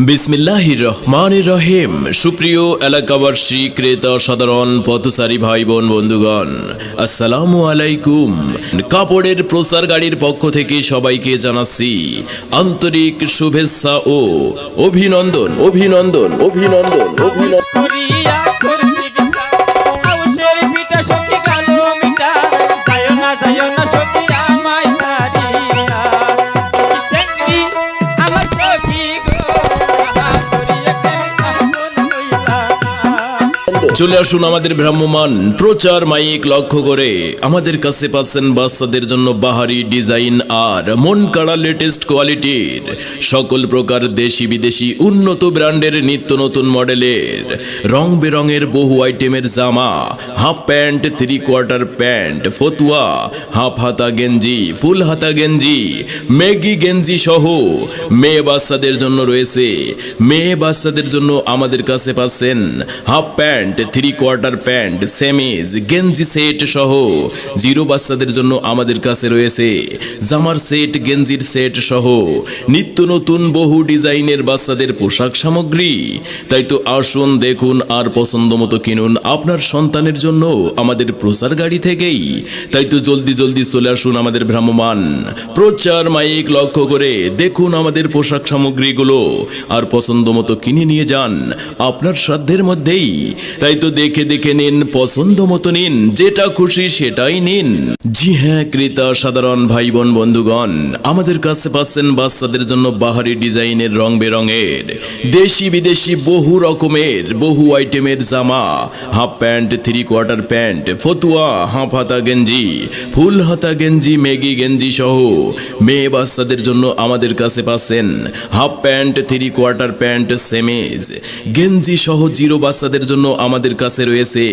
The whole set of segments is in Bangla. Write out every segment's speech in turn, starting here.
বিসমিল্লাহির রহমানির রহিম। সুপ্রিয় এলাকাবাসী, ক্রেতা, সাধারণ পথচারী ভাই বোন বন্ধুগণ, আসসালামু আলাইকুম। কাপড়ের প্রচার গাড়ির পক্ষ থেকে সবাইকে জানাচ্ছি আন্তরিক শুভেচ্ছা ও অভিনন্দন অভিনন্দন অভিনন্দন অভিনন্দন। চলে আসুন আমাদের ভ্রাম্যমান প্রচার মাইক লক্ষ্য করে। আমাদের কাছে পাচ্ছেন বাচ্চাদের জন্য বাহারি ডিজাইন আর মন কাড়া লেটেস্ট কোয়ালিটির সকল প্রকার দেশি বিদেশি উন্নত ব্র্যান্ডের নিত্য নতুন মডেলের রং বেরঙের বহু আইটেমের জামা, হাফ প্যান্ট, 3/4 প্যান্ট, ফতুয়া, হাফ হাতা গেঞ্জি, ফুল হাতা গেঞ্জি, মেগি গেঞ্জি সহ মেয়ে বাচ্চাদের জন্য রয়েছে। মেয়ে বাচ্চাদের জন্য আমাদের কাছে পাচ্ছেন হাফ প্যান্ট, 3/4 প্যান্ট, সেমিজ, গেঞ্জি সেট সহ। জিরো বাচ্চাদের জন্য আমাদের কাছে রয়েছে জামার সেট, গেঞ্জির সেট সহ নিত্য নতুন বহু ডিজাইনের বাচ্চাদের পোশাক সামগ্রী। তাই তো আসুন, দেখুন আর পছন্দ মতো কিনুন আপনার সন্তানের জন্য আমাদের প্রচার গাড়ি থেকেই। তাই তো জলদি জলদি চলে আসুন আমাদের ভ্রাম্যমান প্রচার মাইক লক্ষ্য করে। দেখুন আমাদের পোশাক সামগ্রীগুলো আর পছন্দ মতো কিনে নিয়ে যান আপনার সাধ্যের মধ্যেই। তাই তো দেখে দেখে নিন, পছন্দ মতো নিন, যেটা খুশি সেটাই নিন। জি হ্যাঁ, ক্রেতা সাধারণ ভাই বোন বন্ধুগণ, আমাদের কাছে পাচ্ছেন বাচ্চাদের জন্য বাহারি ডিজাইনের রং বেরঙের দেশি বিদেশি বহু রকমের বহু আইটেমের জামা, হাফ প্যান্ট, 3/4 প্যান্ট, ফতুয়া, হাফ হাতা গেঞ্জি, ফুল হাতা গেঞ্জি, মেগি গেঞ্জি সহ। মেয়ে বাচ্চাদের জন্য আমাদের কাছে পাচ্ছেন হাফ প্যান্ট, 3/4 প্যান্ট, সেমিজ, গেঞ্জি সহ। জিরো বাচ্চাদের জন্য আমাদের কাছে রয়েছে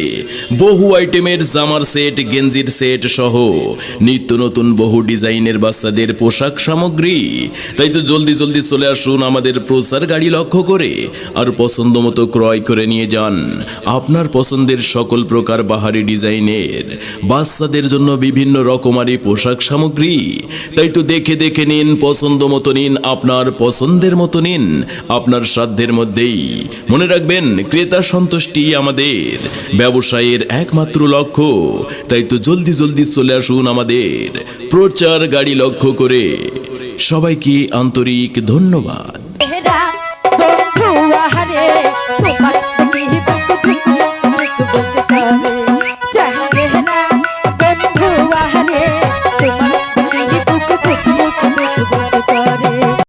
বহু আইটেমের জামার সেট, গেঞ্জির সেট সহ নিত্য নতুন বহু ডিজাইনের বাচ্চাদের পোশাক সামগ্রী। তাই তো জলদি জলদি চলে আসুন আমাদের প্রচার গাড়ি লক্ষ্য করে আর পছন্দ মতো ক্রয় করে নিয়ে যান আপনার পছন্দের সকল প্রকার বাহারি ডিজাইনের বাচ্চাদের জন্য বিভিন্ন রকমারি পোশাক সামগ্রী। তাই তো দেখে দেখে নিন, পছন্দ মতো নিন, আপনার পছন্দের মতো নিন আপনার সাধ্যের মধ্যেই। মনে রাখবেন, ক্রেতা সন্তুষ্টি আমাদের ব্যবসায়ের একমাত্র লক্ষ্য। তাই তো জলদি জলদি চলে আসুন আমাদের প্রচার গাড়ি লক্ষ্য করে। সবাইকে আন্তরিক ধন্যবাদ।